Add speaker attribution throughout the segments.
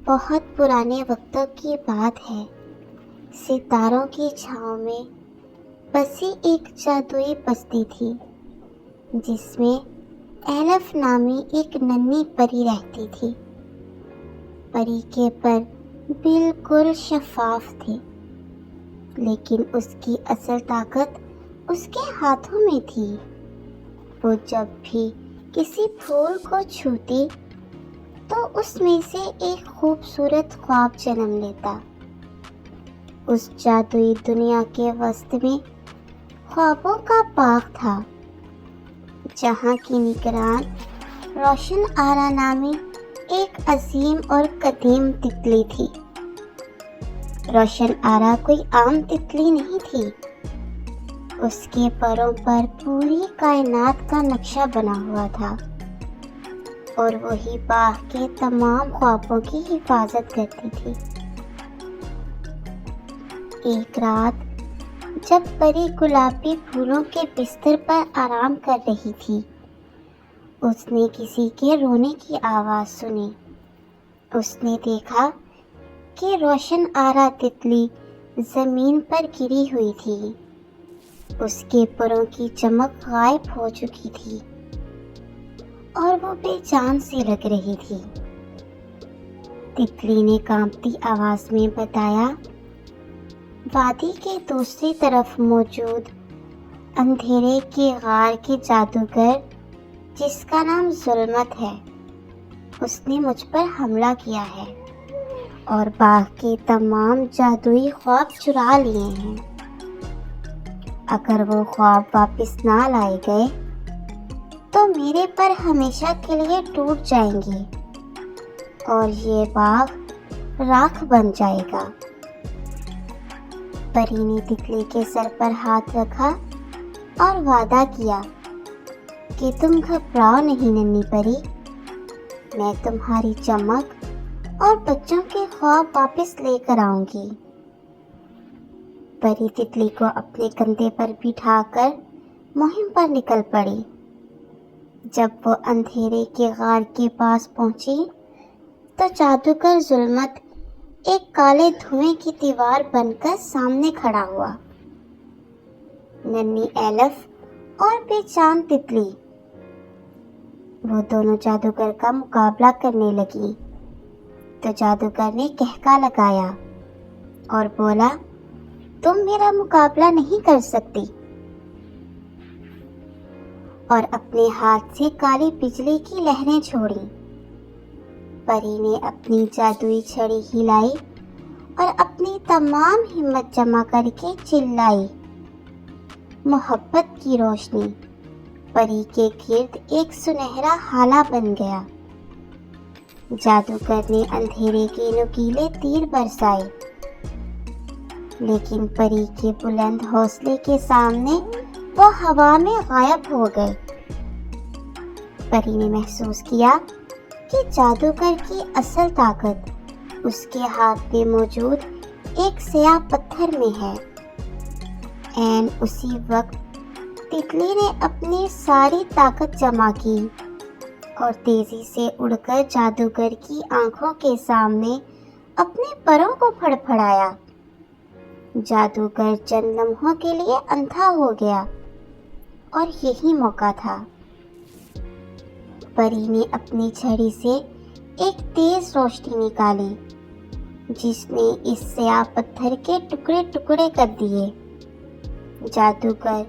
Speaker 1: بہت پرانے وقتوں کی بات ہے۔ ستاروں کی چھاؤں میں بسی ایک جادوئی بستی تھی جس میں ایلف نامی ایک ننھی پری رہتی تھی۔ پری کے پر بالکل شفاف تھے، لیکن اس کی اصل طاقت اس کے ہاتھوں میں تھی۔ وہ جب بھی کسی پھول کو چھوتی تو اس میں سے ایک خوبصورت خواب جنم لیتا۔ اس جادوئی دنیا کے وسط میں خوابوں کا باغ تھا، جہاں کی نگران روشن آرا نامی ایک عظیم اور قدیم تتلی تھی۔ روشن آرا کوئی عام تتلی نہیں تھی، اس کے پروں پر پوری کائنات کا نقشہ بنا ہوا تھا، اور وہی باغ کے تمام خوابوں کی حفاظت کرتی تھی۔ ایک رات جب پری گلابی پھولوں کے بستر پر آرام کر رہی تھی، اس نے کسی کے رونے کی آواز سنی۔ اس نے دیکھا کہ روشن آرا تتلی زمین پر گری ہوئی تھی۔ اس کے پروں کی چمک غائب ہو چکی تھی اور وہ بے جان سی لگ رہی تھی۔ تتلی نے کانپتی آواز میں بتایا، وادی کے دوسری طرف موجود اندھیرے کے غار کے جادوگر جس کا نام ظلمت ہے، اس نے مجھ پر حملہ کیا ہے اور باغ کے تمام جادوئی خواب چرا لیے ہیں۔ اگر وہ خواب واپس نہ لائے گئے تو میرے پر ہمیشہ کے لیے ٹوٹ جائیں گے اور یہ باغ راکھ بن جائے گا۔ پری نے تتلی کے سر پر ہاتھ رکھا اور وعدہ کیا کہ تم گھبراؤ نہیں ننھی پری، میں تمہاری چمک اور بچوں کے خواب واپس لے کر آؤں گی۔ پری تتلی کو اپنے کندھے پر بٹھا کر مہم پر نکل پڑی۔ جب وہ اندھیرے کے غار کے پاس پہنچی تو جادوگر ظلمت ایک کالے دھوئیں کی دیوار بن کر سامنے کھڑا ہوا۔ ننھی ایلف اور بے جان تتلی، وہ دونوں جادوگر کا مقابلہ کرنے لگی تو جادوگر نے قہقہ لگایا اور بولا، تم میرا مقابلہ نہیں کر سکتی، اور اپنے ہاتھ سے کالی بجلی کی لہریں چھوڑیں۔ پری نے اپنی جادوئی چھڑی ہلائی اور اپنی تمام ہمت جمع کر کے چلائی، محبت کی روشنی۔ پری کے گرد ایک سنہرا ہالہ بن گیا۔ جادوگر نے اندھیرے کے نکیلے تیر برسائے، لیکن پری کے بلند حوصلے کے سامنے وہ ہوا میں غائب ہو گئے۔ پری نے محسوس کیا کہ جادوگر کی اصل طاقت اس کے ہاتھ میں موجود ایک سیاہ پتھر میں ہے۔ عین اسی وقت تتلی نے اپنی ساری طاقت جمع کی اور تیزی سے اڑ کر جادوگر کی آنکھوں کے سامنے اپنے پروں کو پھڑپھڑایا۔ جادوگر چند لمحوں کے لیے اندھا ہو گیا، اور یہی موقع تھا۔ پری نے اپنی چھڑی سے ایک تیز روشنی نکالی جس نے اس سیاہ پتھر کے ٹکڑے ٹکڑے کر دیے۔ جادوگر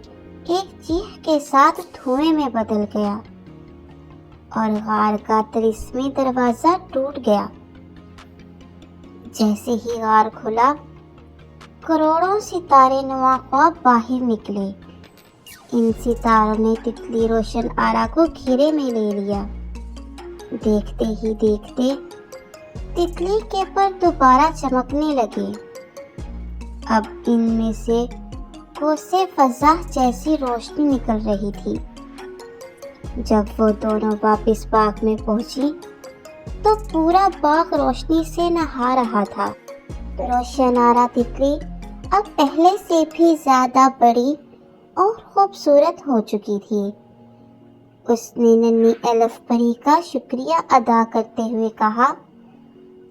Speaker 1: ایک چیخ کے ساتھ دھوئیں میں بدل گیا اور غار کا طلسمی دروازہ ٹوٹ گیا۔ جیسے ہی غار کھلا، کروڑوں ستارے نما خواب باہر نکلے۔ ان ستاروں نے تتلی روشن آرا کو گھیرے میں لے لیا۔ دیکھتے ہی دیکھتے تتلی کے پر دوبارہ چمکنے لگے۔ اب ان میں سے کوسے فضا جیسی روشنی نکل رہی تھی۔ جب وہ دونوں واپس باغ میں پہنچی تو پورا باغ روشنی سے نہا رہا تھا۔ روشن آرا تتلی اب پہلے سے بھی زیادہ بڑی اور خوبصورت ہو چکی تھی۔ اس نے ننھی ایلف پری کا شکریہ ادا کرتے ہوئے کہا،